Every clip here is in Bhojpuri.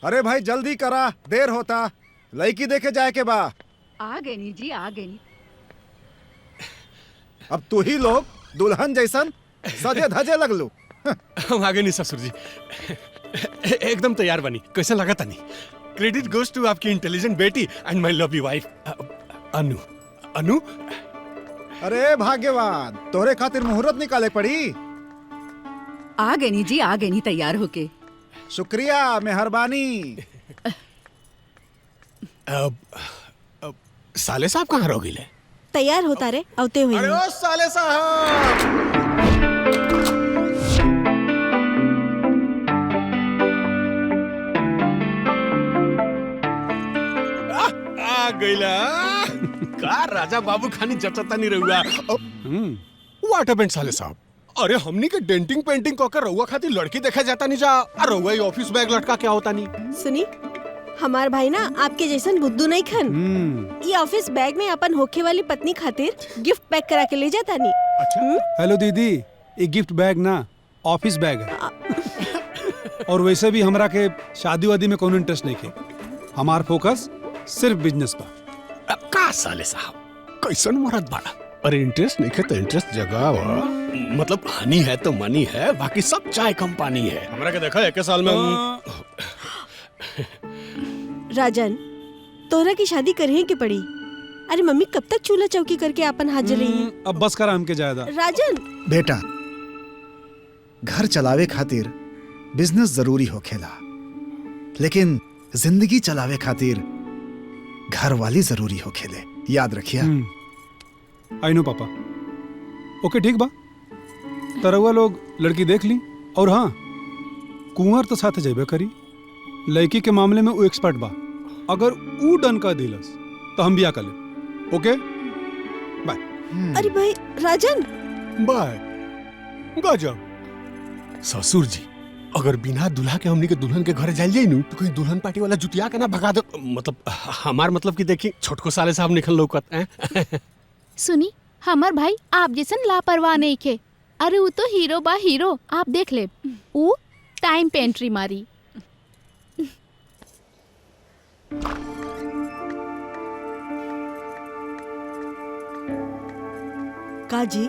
अरे भाई जल्दी करा, देर होता, लड़की देखे जाए के बा। आ गए नी जी, आ गए नी। अब तू ही लोग दुल्हन जैसन सजे धजे लगलू। हम आगे नहीं ससुर जी, एकदम तैयार बनी। कैसा लगा तनी? क्रेडिट गोज टू आपकी इंटेलिजेंट बेटी एंड माय लवली वाइफ अनु। अनु अरे भाग्यवान, तोहरे खातिर मुहूर्त निकाले पड़ी। आ गए नी जी, आ गए नी तैयार होके। शुक्रिया, मेहरबानी। साले साहब कहाँ रह गए? तैयार होता रे आवते हुए। अरे ओ साले साहब, आ गईला का राजा बाबू खानी जचता नहीं रहुआ। व्हाट हैपेंड साले साहब? अरे हमनी के डेंटिंग पेंटिंग कर रहुआ खातिर लड़की देखा जाता नहीं जा, और रहुआ ये ऑफिस बैग लटका क्या होता नहीं? सुनी, हमार भाई ना आपके जैसन बुद्धू नहीं खन। ये ऑफिस बैग में अपन होखे वाली पत्नी खातिर गिफ्ट पैक करा के ले जाता नहीं। अच्छा, हेलो दीदी, ये गिफ्ट बैग ना ऑफिस बैग है। और वैसे भी हमरा के शादी वादी में कोनो इंटरेस्ट नहीं के। हमार फोकस सिर्फ बिजनेस पर। का साले साहब कैसन मरद बाड़ा? अरे इंटरेस्ट नहीं है तो इंटरेस्ट जगाओ। मतलब हनी है तो मनी है, बाकी सब चाय कम पानी है। हमरा के देखा एक साल में राजन, तोहरा की शादी करही के पड़ी। अरे मम्मी कब तक चूल्हा चौकी करके अपन हाथ जलेगी? अब बस कर हमके जायदा। राजन बेटा, घर चलावे खातिर बिजनेस जरूरी होखेला, लेकिन जिंदगी चलावे खातिर घर वाली जरूरी होखेले, याद रखिया। आई नो पापा। ओके ठीक बा, तरहुआ लोग लड़की देख ली। और हाँ, कुंवर तो साथ जेबे करी। लड़की के मामले में वो एक्सपर्ट बा। अगर ऊ डन का दिलस तो हम बिया कर ले। ओके बाय। अरे भाई राजन, बाय। गजब ससुर जी, अगर बिना दुल्हा के हमनी के दुल्हन के घर जाइल जाई नु तो कहीं दुल्हन पार्टी वाला जुटिया के ना भगा दो। मतलब हमार मतलब कि देखी छोटको साले साहब निकल लौकत हैं। सुनी, हमार भाई आप जैसन लापरवाह नहीं खे। अरे वो तो हीरो बा हीरो, आप देख ले। वो टाइम पे एंट्री मारी। काजी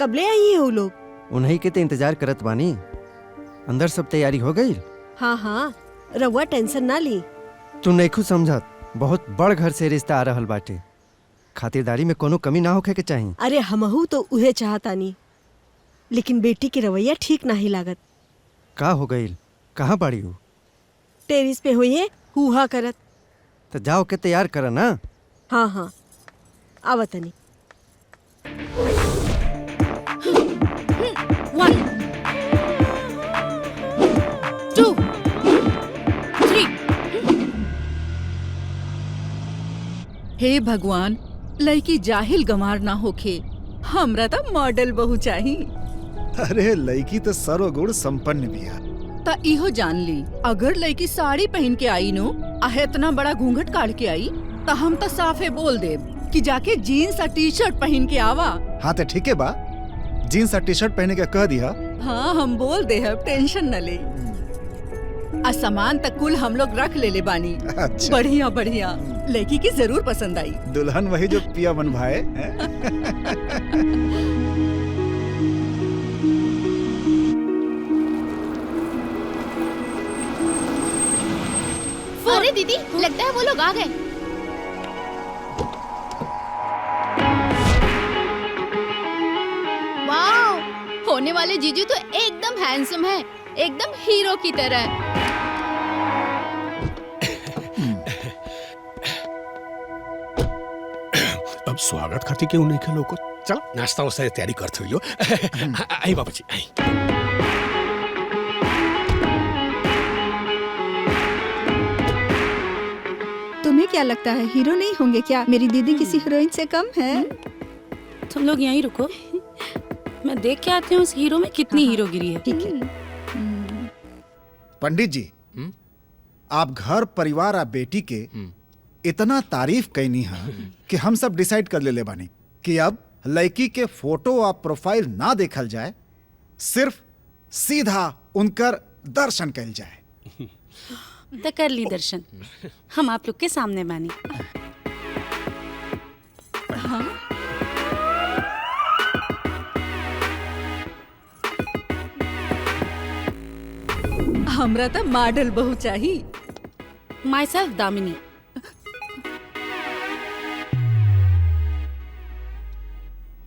कबले आई है वो लोग? उन्हीं के तो इंतजार करत बानी। अंदर सब तैयारी हो गई? हाँ हाँ, रउआ टेंशन ना ली। तू नइखू समझत, बहुत बड़ घर से रिश्ता आ रहल बाटे। खातिरदारी में कोनो कमी ना होखे के चाहिए। अरे हमहू तो उहे चाहतानी, लेकिन बेटी के रवैया ठीक नहीं लागत। का हो गईल? कहाँ बाड़ी हो? टेरिस पे हुई है हुहा करत। तो जाओ के तैयार कर ना। हाँ हाँ आवतनी। 1 2 3। हे भगवान, लड़की जाहिल गंवार ना होखे। हमरा तो मॉडल बहू चाही। अरे लड़की तो सर्वगुण संपन्न बिया। ता इहो जान ली, अगर लड़की साड़ी पहन के आई नो आ इतना बड़ा घूंघट काट के आई ता हम तो साफे बोल देब कि जाके जीन्स और टी शर्ट पहन के आवा। हाँ तो ठीक है बा, जीन्स और टी शर्ट पहने के कह दिया। हाँ हम बोल दे, टेंशन न ले। आ सामान तक कुल हम लोग रख ले बानी। अच्छा। बढ़िया बढ़िया, लड़की की जरूर पसंद आई। दुल्हन वही जो पिया बन भाए। अरे दीदी, लगता है वो लोग आ गए। वाओ, होने वाले जीजू तो एकदम हैंडसम है, एकदम हीरो की तरह। अब स्वागत खातिर क्यों नहीं खेलो को? चल नाश्ता वास्ता तैयारी करते हो। आई बाबा जी आई। तुम्हें क्या लगता है हीरो नहीं होंगे क्या? मेरी दीदी किसी हीरोइन से कम है? तुम लोग यहीं रुको, मैं देख के आती हूँ उस हीरो में कितनी हीरोगिरी है। ठीक है। पंडित जी, आप घर परिवार आ बेटी के इतना तारीफ कैनी है कि हम सब डिसाइड कर ले बानी कि अब लड़की के फोटो और प्रोफाइल ना देखल जाए, सिर्फ सीधा उनकर दर्शन कैल जाए। तो कर ली दर्शन। हम आप लोग के सामने बानी। हमरा तो मॉडल बहू चाही। My self Damini.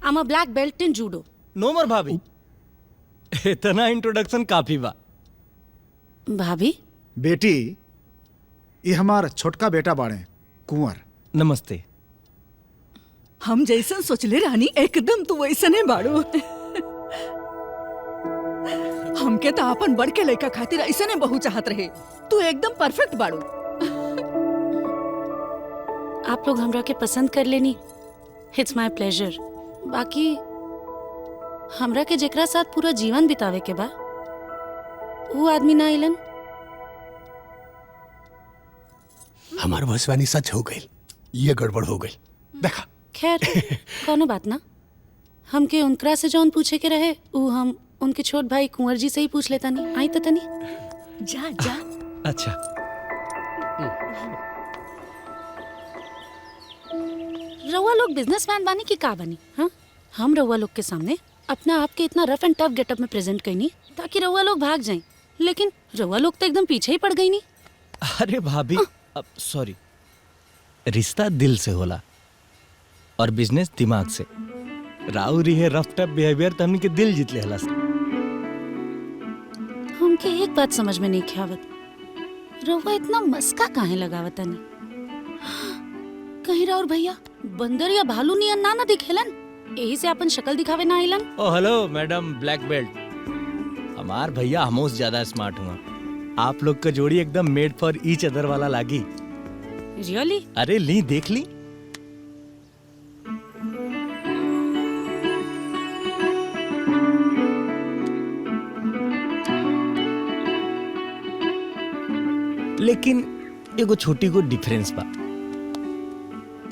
I'm a black belt in judo. नो मर भाभी, इतना इंट्रोडक्शन काफी बा। भाभी बेटी, ये हमार छोटका बेटा बाड़े कुंवर। नमस्ते। हम जैसन सोचले रानी एकदम तू वैसने बाड़ू। हमके तो अपन बड़ के लड़का खातिर ऐसने बहू चाहत रहे। तू एकदम परफेक्ट बाड़ू। आप लोग हमरा के पसंद कर लेनी, इट्स माय प्लेजर। बाकी हमरा के जेकरा साथ पूरा जीवन बितावे के बा, वो आदमी ना आइलन। हमार भविष्यवाणी सच हो गई, ये गड़बड़ हो गई। देखा खैर कोनो बात ना। हमके उनकरा से जौन पूछे के रहे वो हम उनके छोट भाई कुंवर जी से ही पूछ लेता नहीं। आई तनी जा जा। अच्छा, रउआ लोग बिजनेसमैन बानी की का बनी? हाँ, हम रउआ लोग के सामने अपना आप के इतना रफ एंड टफ गेटअप में प्रेजेंट कईनी ताकि रउआ लोग भाग जाएं, लेकिन रउआ लोग तो एकदम पीछे ही पड़ गई नी। अरे भाभी, अब सॉरी, रिश्ता दिल से होला और बिजनेस दिमाग से। राव रही है रफ टफ बिहेवियर तो हमनी के दिल जीत ले हला। हमके एक बात समझ में नहीं ख्यावत, रउआ इतना मस्का काहे लगावत नहीं? कहीं राउर भैया बंदर या भालू नियन ना दिखेलन, यही से अपन शक्ल दिखावे ना आइलन। ओ हेलो मैडम ब्लैक बेल्ट, हमार भैया हमसे ज्यादा स्मार्ट हुआ। आप लोग का जोड़ी एकदम मेड फॉर ईच अदर वाला लागी। रियली? अरे ली देख ली। लेकिन एगो छोटी को डिफरेंस बा।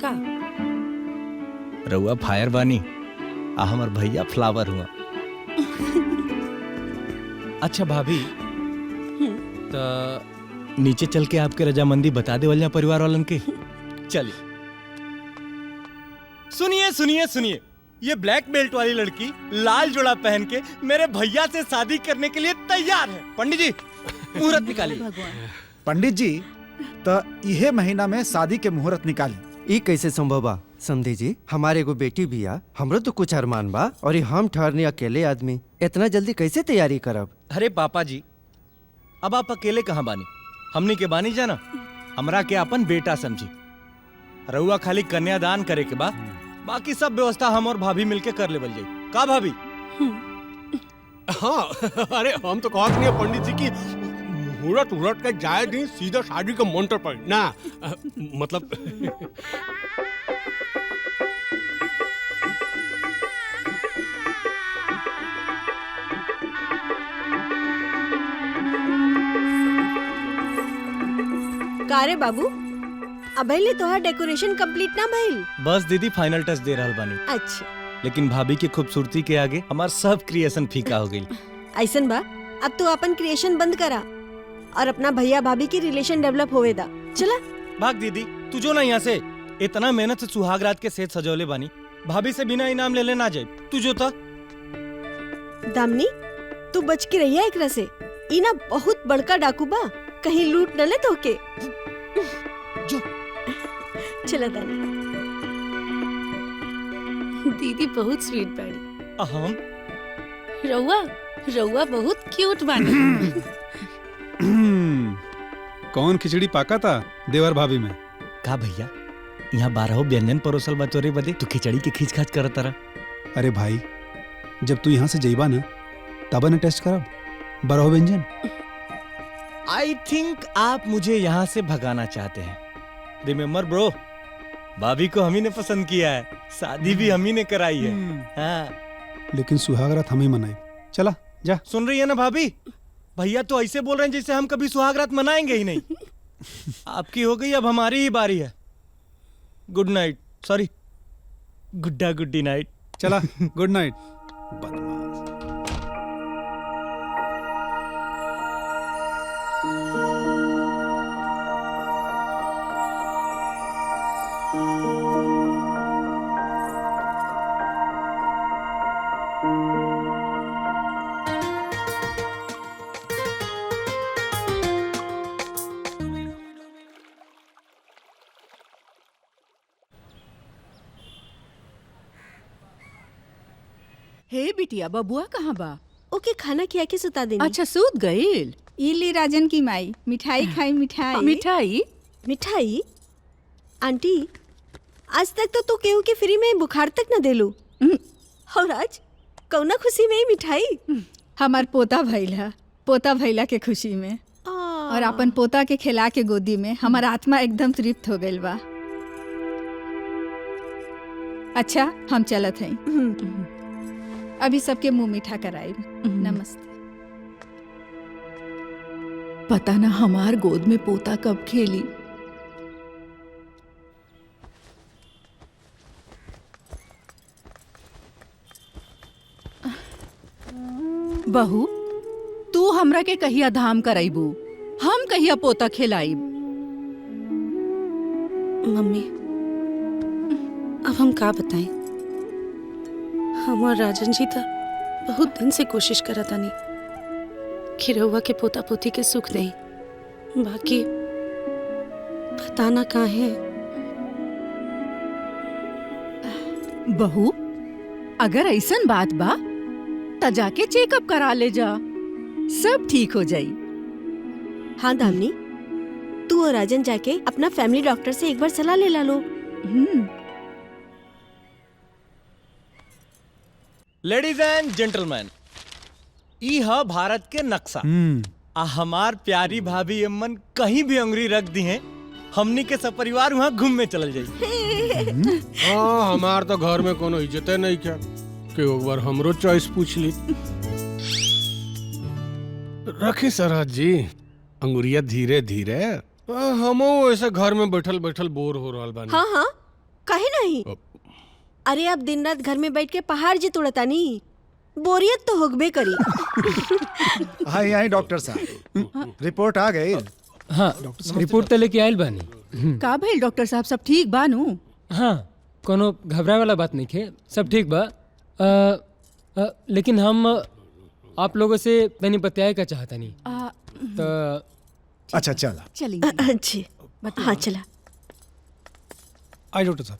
का? रउआ फायर बानी आ हमर भैया फ्लावर हुआ। अच्छा भाभी, तो नीचे चल के आपके रजामंदी बता दे वाले परिवार वालन के। चलिए। सुनिए सुनिए सुनिए, ये ब्लैक बेल्ट वाली लड़की लाल जोड़ा पहन के मेरे भैया से शादी करने के लिए तैयार है। पंडित जी मुहूर्त निकालिए। पंडित जी, तो इहे महीना में शादी के मुहूर्त निकाली। ई कैसे संभव बा समधी जी? हमारे एगो बेटी भी आ, हमरो तो कुछ अरमान बा, और हम ठहरने अकेले आदमी इतना जल्दी कैसे तैयारी करब? अरे पापा जी, अब आप अकेले कहाँ बानी? हमनी के बानी जाना, हमरा के अपन बेटा समझी। रउआ खाली कन्यादान करे के बाद बाकी सब व्यवस्था हम और भाभी मिलके कर लेवल जाई। का भाभी? हाँ, अरे हम तो कहत नहीं है पंडित जी की मुहूर्त उहूर्त का जाए नहीं, सीधा शादी का मंत्र पर ना, मतलब का रे बाबू, अबहिले तोहार डेकोरेशन कंप्लीट ना भइल? बस दीदी फाइनल टच दे रहल बानी। अच्छा, लेकिन भाभी की खूबसूरती के आगे हमार सब क्रिएशन फीका हो गई। ऐसन बा, अब तू अपन क्रिएशन बंद करा और अपना भैया भाभी की रिलेशन डेवलप होवे दा। चला भाग दीदी, तू जो ना यहाँ से। इतना मेहनत से सुहाग रात के सेट सजौले बानी, भाभी से बिना इनाम ले लेना जाए। तू जो था दामनी, तू बच के रहिया एकरा से। ई ना बहुत बड़का डाकू बा, कहीं लूट न ले तोके। जो चला दानी। दीदी बहुत स्वीट बाड़ी। हम रउआ बहुत क्यूट बानी। कौन खिचड़ी पाका था देवर भाभी में? का भैया, यहाँ 12 व्यंजन परोसल बा तोरे बदे, तू खिचड़ी के खींच खाच करत रहा। अरे भाई, जब तू यहाँ से जइबा ना तब न टेस्ट करब 12 व्यंजन। आई थिंक आप मुझे यहाँ से भगाना चाहते हैं। रिमेम्बर ब्रो, भाभी को हम ही ने पसंद किया है, शादी भी हम ही ने कराई है। हाँ। लेकिन सुहाग रात हम ही मनाई। चला जा। सुन रही है ना भाभी, भैया तो ऐसे बोल रहे हैं जैसे हम कभी सुहाग रात मनाएंगे ही नहीं। आपकी हो गई, अब हमारी ही बारी है। गुड नाइट, सॉरी गुड्डा गुड्डी नाइट। चला गुड नाइट। बदमाश। हे बिटिया, बबुआ कहाँ बा? ओके खाना खिया के सुता देनी। अच्छा, सूत गईल। ई ली राजन की माई, मिठाई खाई मिठाई। मिठाई? मिठाई? आंटी, आज तक तो तू केहू के फ्री में बुखार तक न देलू, और आज कौना खुशी में ही मिठाई? हमार पोता भइला, पोता भइला के खुशी में और अपन पोता के खिला के गोदी में हमार आत्मा एकदम तृप्त हो गइल बा। अच्छा, हम चलत हई, अभी सबके मुंह मीठा कराई। नमस्ते। पता ना हमार गोद में पोता कब खेली। बहू, तू हमरा के कहिया धाम कराइबू, हम कहिया पोता खिलाइब। मम्मी, अब हम का बताएं? हम और राजन जी तो बहुत दिन से कोशिश करा तानी कि रउआ के पोता पोती के सुख दें, बाकी पता ना कहाँ है। बहू, अगर ऐसन बात बा त जाके चेकअप करा ले जा, सब ठीक हो जाई। हाँ दामिनी, तू और राजन जाके अपना फैमिली डॉक्टर से एक बार सलाह ले ला लो। लेडीज एंड जेंटलमैन, ई ह भारत के नक्शा। आ हमार प्यारी भाभी अम्मन कहीं भी अंगुरी रख दी हैं, हमनी के सब परिवार वहाँ घूमने चल जाई। हाँ, हमार तो घर में कोनो इज्जते नहीं क्या कि एक बार हमरो चॉइस पूछ ली। रखी सरहद जी, अंगुरिया धीरे धीरे। हमो ऐसे घर में बैठल बैठल बोर हो रहा बानी। हाँ हाँ, काहे नहीं? अरे अब दिन रात घर में बैठ के पहाड़ जी तोड़ता नहीं, बोरियत तो होगबे करी। हाय डॉक्टर साहब, रिपोर्ट आ गई। हाँ, रिपोर्ट तो लेके आयल बानी। का भइल डॉक्टर साहब, सब ठीक बानू? हाँ, कोनो घबराए वाला बात नहीं है, सब ठीक बा। लेकिन हम आप लोगों से तनी बतियाए का चाहता नहीं तो। अच्छा चला चलिए। अच्छी, हाँ चला। आई डॉक्टर साहब।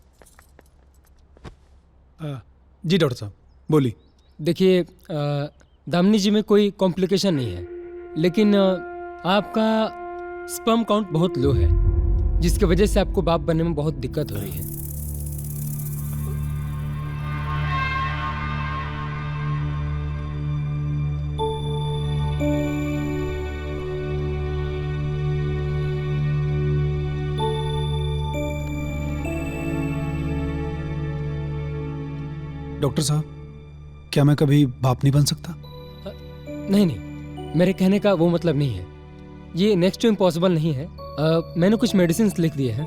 जी डॉक्टर साहब बोली। देखिए, दामिनी जी में कोई कॉम्प्लिकेशन नहीं है, लेकिन आपका स्पर्म काउंट बहुत लो है, जिसकी वजह से आपको बाप बनने में बहुत दिक्कत हो रही है। डॉक्टर साहब, क्या मैं कभी बाप नहीं बन सकता? नहीं नहीं, मेरे कहने का वो मतलब नहीं है, ये नेक्स्ट टू इम्पॉसिबल नहीं है। मैंने कुछ मेडिसिन लिख दिए हैं,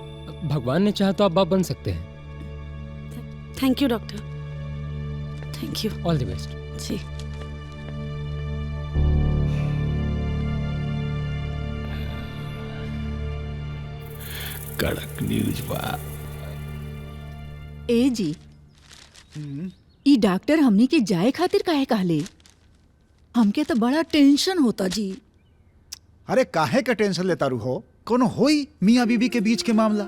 भगवान ने चाहा तो आप बाप बन सकते हैं। Thank you doctor, thank you. All the best. जी। कड़क न्यूज बा। ए जी, ई डॉक्टर हमनी के जाए खातिर काहे कहले? हमके तो बड़ा टेंशन होता जी। अरे काहे का टेंशन लेता रू हो, कोनो होई मियाँ बीबी के बीच के मामला।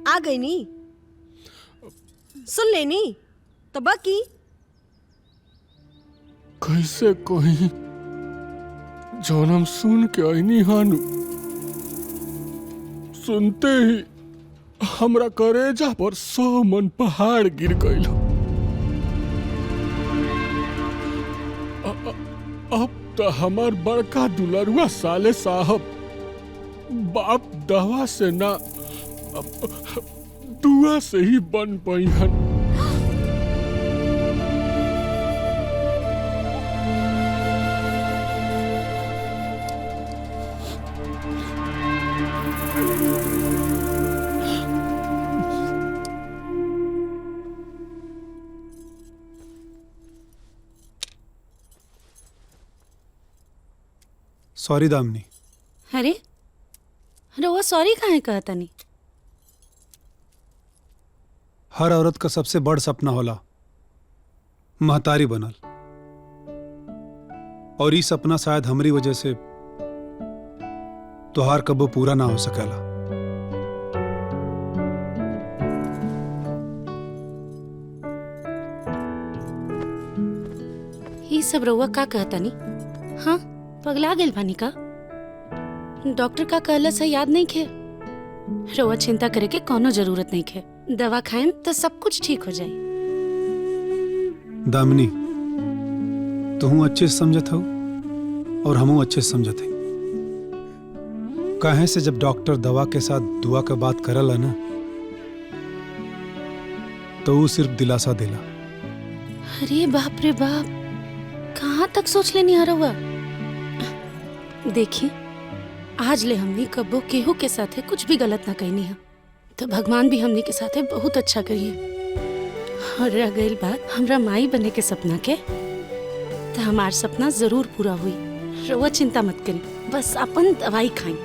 आ गई नी, सुन लेनी तो बाकी कैसे कहीं जौन हम सुन के आईनी हानु, सुनते ही हमरा करेजा पर 100 मन पहाड़ गिर गइल। अब तो हमार बड़का दुलरुआ साले साहब बाप दवा से ना दुआ से ही बन पाई हन। सॉरी दामिनी। अरे रउआ सॉरी काहे कहता नहीं? हर औरत का सबसे बड़ सपना होला महतारी बनल, और ये सपना शायद हमारी वजह से तोहार कबो पूरा ना हो सकेला। ये सब रउआ का कहता नी? हाँ, पगला गेल बानी का? डॉक्टर का कहला से याद नहीं खे? रउआ चिंता करे के कोनो जरूरत नहीं खे। दवा खाएं तो सब कुछ ठीक हो जाए। दामिनी, तू अच्छे से समझत हो और हमू अच्छे से समझत है। काहे से जब डॉक्टर दवा के साथ दुआ के बात करला ना, तो वो सिर्फ दिलासा देला। अरे बाप रे बाप, कहाँ तक सोच लेनी रउआ? देखी, आज ले हमने कबो केहू के साथे कुछ भी गलत ना कहनी है, तो भगवान भी हमने के साथे बहुत अच्छा करिए। और रह गई बात हमरा माई बने के सपना के, तो हमार सपना जरूर पूरा हुई। रउआ चिंता मत करी, बस अपन दवाई खाई।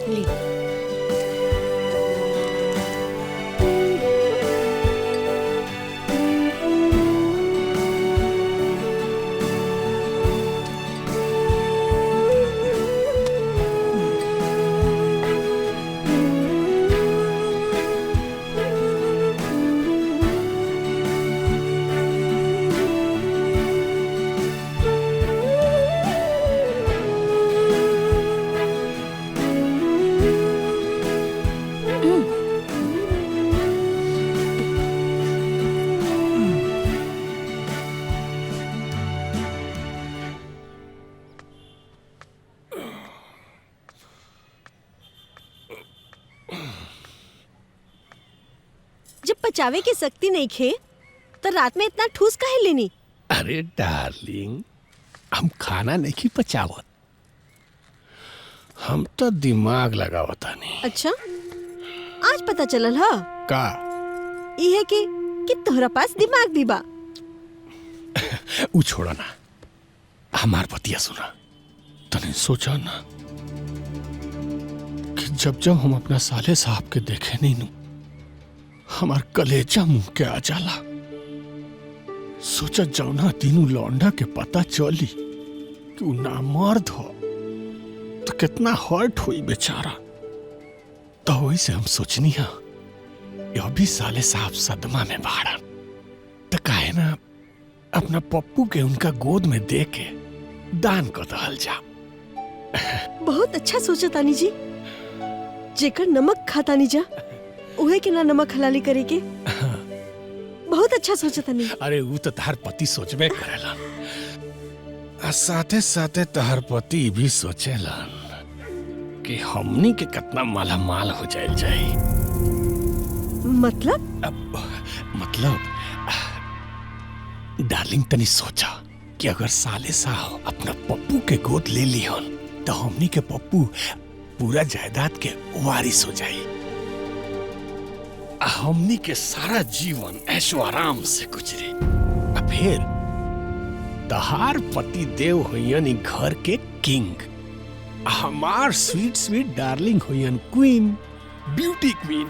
ली। जब पचावे की शक्ति नहीं खे तो रात में इतना ठूस काहे लेनी? अरे डार्लिंग, हम खाना नहीं पचावत, हम तो दिमाग लगावता नहीं। अच्छा, आज पता चलल हा का? ये है कि तोहरा पास दिमाग भी बा। उ छोड़ा ना, हमार बतिया सुना। तने सोचा ना कि जब जब हम अपना साले साहब के देखे नहीं नू, हमार कलेजा मुंह के आ जाला। सोचा जौना तीनों लौंडा के पता चली कि उ नामर्द हो तो कितना हर्ट हुई बेचारा। तो वही से हम सोचनी है यह भी साले साहब सदमा में बाड़ा, तो काहे ना अपना पप्पू के उनका गोद में दे के दान कर दहल जा। बहुत अच्छा सोचा तानी जी। जेकर नमक खाता नहीं जा, उहे के ना नमक हलाली करे के। बहुत अच्छा सोचा तानी। अरे वो तो तहर पति सोचबे करेला, आ साथे साथे तहर पति भी सोचेलन कि हमनी के कितना माला माल हो जाए जाए। मतलब डार्लिंग, तनी सोचा कि अगर साले साहब अपना पप्पू के गोद ले लिहन तो हमनी के पप्पू पूरा जायदाद के वारिस हो जाए। हमनी के सारा जीवन ऐशो आराम से गुजरे। फिर तहार पति देव होयन घर के किंग, हमार स्वीट स्वीट डार्लिंग होयन क्वीन, ब्यूटी क्वीन।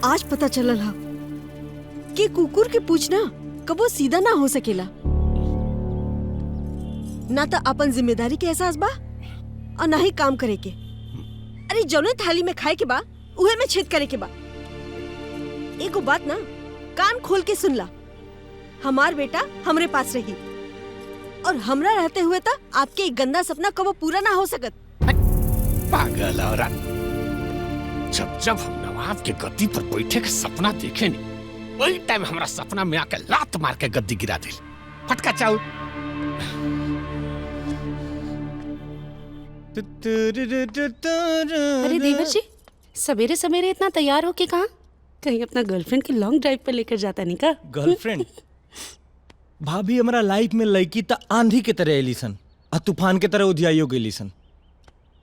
आज पता चलल हा कि कुकुर के पूछना कबो सीधा ना हो सकेला। ना तो अपन जिम्मेदारी के एहसास बा और ना ही काम करे के। अरे जौने थाली में खाए के बा उहे में छेद करे के बा। एगो बात ना कान खोल के सुन ला, हमार बेटा हमरे पास रही और हमरा रहते हुए था आपके एक गंदा सपना कबो पूरा ना हो सकत। पागल औरत, जब जब हम नवाब के गद्दी पर बैठे के सपना देखे नहीं, वही टाइम हमरा सपना में आके लात मार के गद्दी गिरा दिल। फटका चाउ। अरे देवर जी, सवेरे सवेरे इतना तैयार हो के कहाँ? कहीं अपना गर्लफ्रेंड के लॉन्ग ड्राइव पर लेकर जाता नहीं का? गर्लफ्रेंड? भाभी हमारा लाइफ में लड़की त आंधी के तरह एलिसन आ तूफान के तरह उधियाइयो गेलिसन।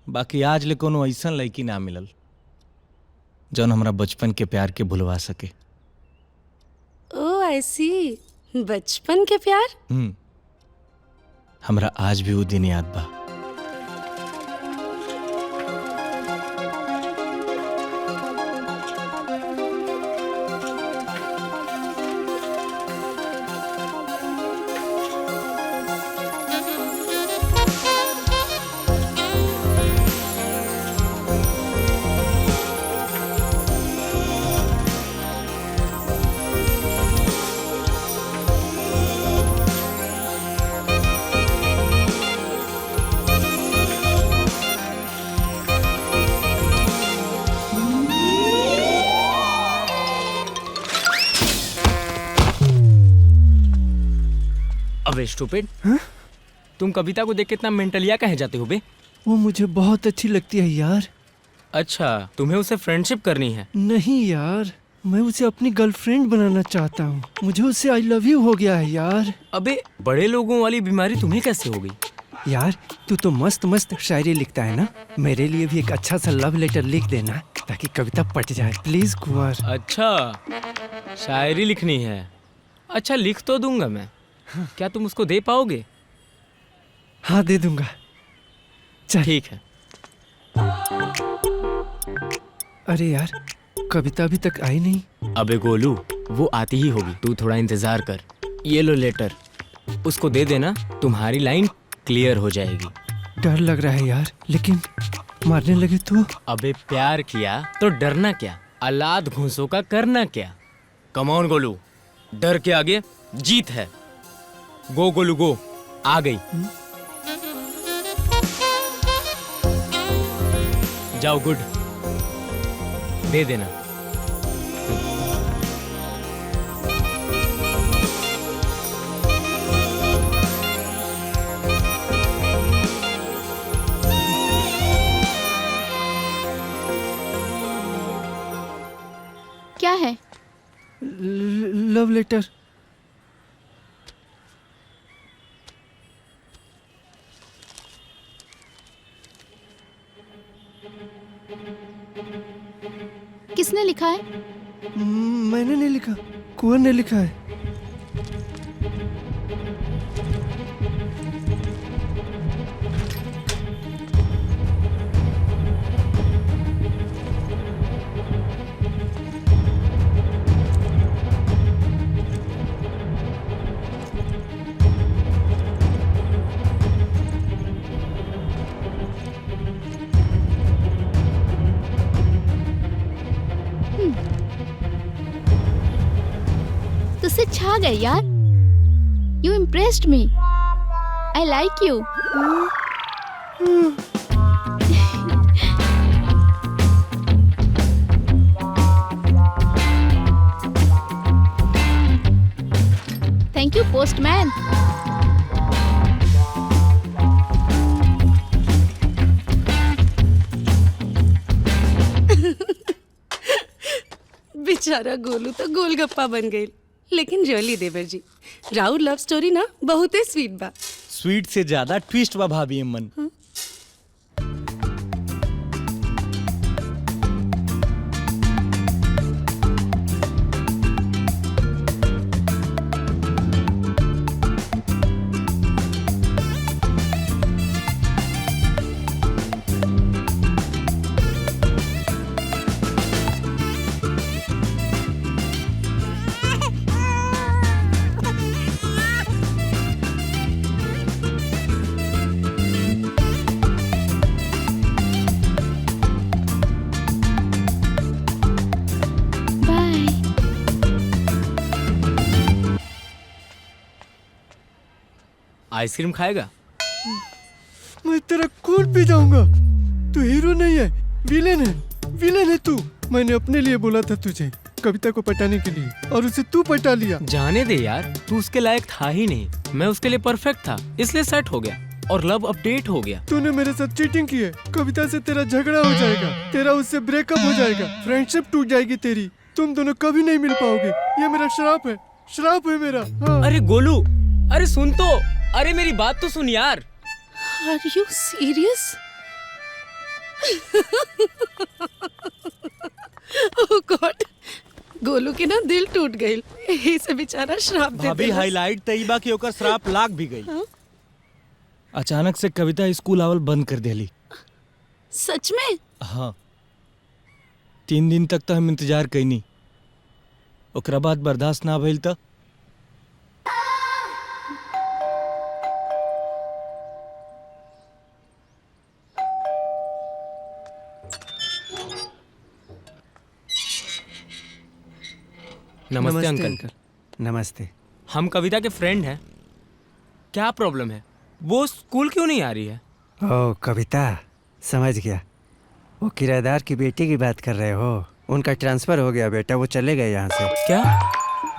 बाकी आज ले कोनो ऐसन लड़की ना मिलल जौन हमरा बचपन के प्यार के भुलवा सके। ओह आई सी, बचपन के प्यार। हमरा आज भी वो दिन याद बा। अबे स्टूपिड, तुम कविता को देख के इतना मेंटलिया कहे जाते हो बे? वो मुझे बहुत अच्छी लगती है यार। अच्छा, तुम्हें उससे फ्रेंडशिप करनी है? नहीं यार, मैं उसे अपनी गर्लफ्रेंड बनाना चाहता हूँ। मुझे उससे आई लव यू हो गया है यार। अबे बड़े लोगों वाली बीमारी तुम्हें कैसे हो गई? यार तू तो मस्त मस्त शायरी लिखता है ना, मेरे लिए भी एक अच्छा सा लव लेटर लिख देना ताकि कविता पट जाए प्लीज कुंवर। अच्छा, शायरी लिखनी है। अच्छा, लिख तो दूंगा मैं। क्या तुम उसको दे पाओगे? हाँ दे दूंगा। चल ठीक है। अरे यार, कविता अभी तक आई नहीं। अबे गोलू, वो आती ही होगी, तू थोड़ा इंतजार कर। ये लो लेटर, उसको दे देना, तुम्हारी लाइन क्लियर हो जाएगी। डर लग रहा है यार, लेकिन मारने लगे तो? अबे प्यार किया तो डरना क्या, औलाद घूंसों का करना क्या। कम ऑन गोलू, डर के आगे जीत है। गो गोलू गो, आ गई। जाओ, गुड, दे देना। क्या है? Love letter. किसने लिखा है? मैंने नहीं लिखा, कुंवर ने लिखा है। तुझसे छा गए यार। You impressed me. I like you. Thank you postman. बेचारा गोलू तो गोलगप्पा बन गई। लेकिन रियली देवर जी, राउर लव स्टोरी ना बहुते स्वीट बा। स्वीट से ज्यादा ट्विस्ट बा भाभी अम्मन। आइसक्रीम खाएगा? मैं तेरा खून पी जाऊंगा। तू हीरो नहीं है, विलेन है। विलेन है तू। मैंने अपने लिए बोला था तुझे, कविता को पटाने के लिए, और उसे तू पटा लिया। जाने दे यार, तू उसके लायक था ही नहीं। मैं उसके लिए परफेक्ट था, इसलिए सेट हो गया और लव अपडेट हो गया। तूने मेरे साथ चीटिंग की है। कविता से तेरा झगड़ा हो जाएगा, तेरा उससे ब्रेकअप हो जाएगा, फ्रेंडशिप टूट जाएगी तेरी। तुम दोनों कभी नहीं मिल पाओगे। ये मेरा श्राप है, श्राप है मेरा। हाँ। अरे गोलू, अरे सुन तो, अरे मेरी बात तो सुन यार। आर यू सीरियस? ओह गॉड, गोलू के ना दिल टूट गई। यही से बेचारा श्राप दे। भाभी हाईलाइट तईबा की ओकर श्राप लाग भी गई। अचानक से कविता स्कूल आवल बंद कर देली। सच में? हाँ, 3 दिन तक तो हम इंतजार कैनी, ओकरा बाद बर्दाश्त ना भइल त नमस्ते अंकल। नमस्ते। हम कविता के फ्रेंड हैं। क्या प्रॉब्लम है? वो स्कूल क्यों नहीं आ रही है? ओह कविता, समझ गया। वो किराएदार की बेटी की बात कर रहे हो। उनका ट्रांसफर हो गया बेटा, वो चले गए यहाँ से। क्या?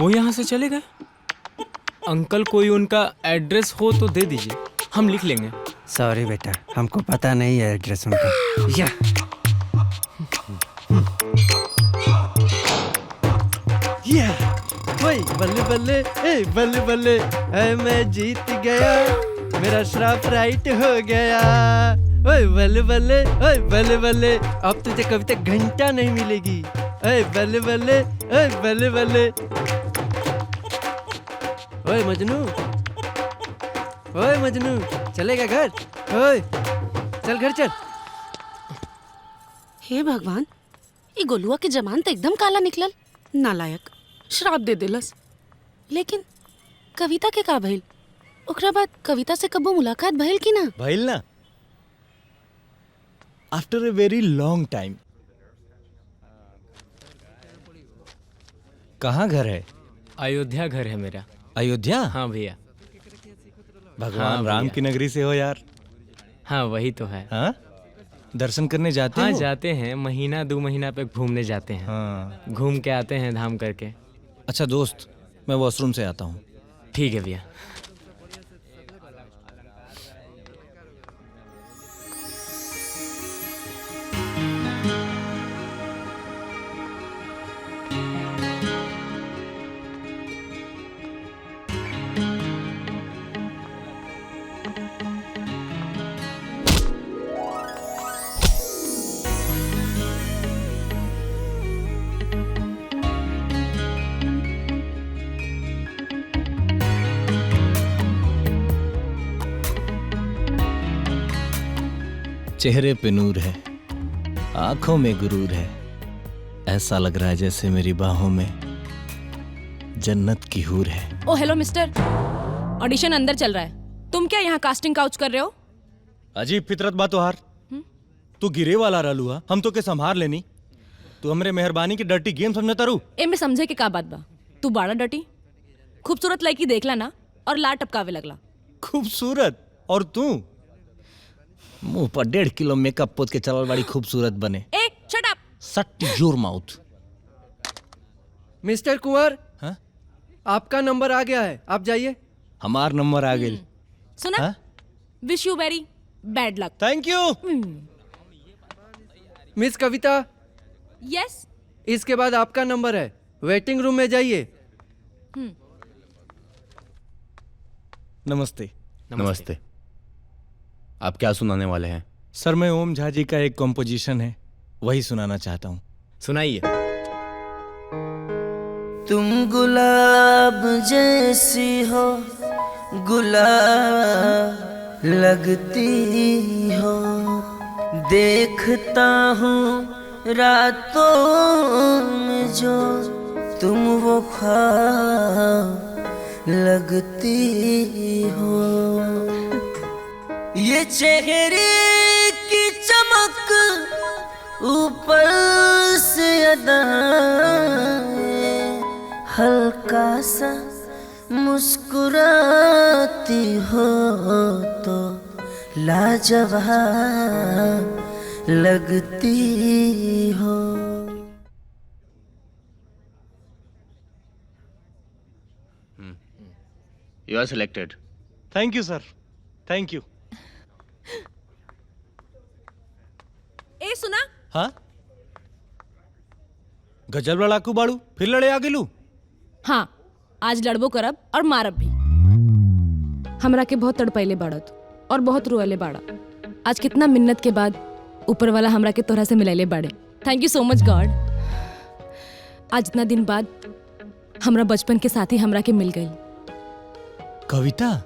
वो यहाँ से चले गए? अंकल कोई उनका एड्रेस हो तो दे दीजिए, हम लिख लेंगे। सॉरी बेटा, हमको पता नहीं है एड्रेस उनका। या वही बल्ले बल्ले, ए बल्ले बल्ले, ऐ मैं जीत गया, मेरा श्राप राइट हो गया। ओए बल्ले बल्ले, ओए बल्ले बल्ले, अब तुझे कभी तक घंटा नहीं मिलेगी। ओए बल्ले बल्ले, ओए बल्ले बल्ले। ओए मजनू, ओए मजनू, चलेगा घर? ओए चल घर चल। हे भगवान, ये गोलुआ के जमान तो एकदम काला निकलल। नालायक, श्राप दे दिलस। लेकिन कविता के का भइल? ओकरा बाद कविता से कबो मुलाकात भइल कि ना? भइल ना, after a very long time. कहाँ घर है? अयोध्या घर है मेरा। अयोध्या? हाँ भैया। भगवान हाँ राम भैया। की नगरी से हो यार। हाँ वही तो है। हाँ, दर्शन करने जाते हाँ हो? जाते हैं, महीना 2 महीना पे घूमने जाते हैं। हाँ। घूम के आते हैं धाम करके। अच्छा दोस्त, मैं वॉशरूम से आता हूँ। ठीक है भैया। चेहरे पे नूर है, आंखों में गुरूर है, ऐसा लग रहा है जैसे मेरी बाहों में जन्नत की हूर है। ओ हेलो मिस्टर, ऑडिशन अंदर चल रहा है, तुम क्या यहाँ कास्टिंग काउच कर रहे हो? अजीब फितरत बा तोहार। तू गिरे वाला रहलू, हम तो के संभार लेनी, तू हमरे मेहरबानी की डर्टी गेम समझता रू। ए में समझे के का बात बा? तू बाड़ा डटी, खूबसूरत लड़की देखला ना और ला टपकावे लगला। खूबसूरत? और तू मुंह पर 1.5 किलो मेकअप पोत के चलल बड़ी खूबसूरत बने। ए शट अप। सट योर माउथ। मिस्टर कुंवर, हाँ? आपका नंबर आ गया है, आप जाइए। हमार नंबर आ गई। सुना, wish you very bad luck. Thank you. Miss Kavita, yes. इसके बाद आपका नंबर है, वेटिंग रूम में जाइए। नमस्ते। नमस्ते। आप क्या सुनाने वाले हैं? सर, मैं ओम झा जी का एक कॉम्पोजिशन है, वही सुनाना चाहता हूँ। सुनाइए। तुम गुलाब जैसी हो, गुलाब लगती हो, देखता हूँ रातों में जो तुम वो ख्वाब लगती हो। ये चेहरे की चमक ऊपर से अदाएं, हल्का सा मुस्कुराती हो तो लाजवाब लगती हो। You are selected. Thank you sir, thank you. ए सुना। हाँ, गजल लड़ाकू बाड़ू, फिर लड़े आ गेलू। हाँ, आज लड़बो करब और मारब भी। हमरा के बहुत तड़पैले बाड़त और बहुत रोएले बाड़ा। आज कितना मिन्नत के बाद ऊपर वाला हमरा के तोहरा से मिलैले बाड़े। Thank you so much God. आज इतना दिन बाद हमरा बचपन के साथी हमरा के मिल गई। कविता।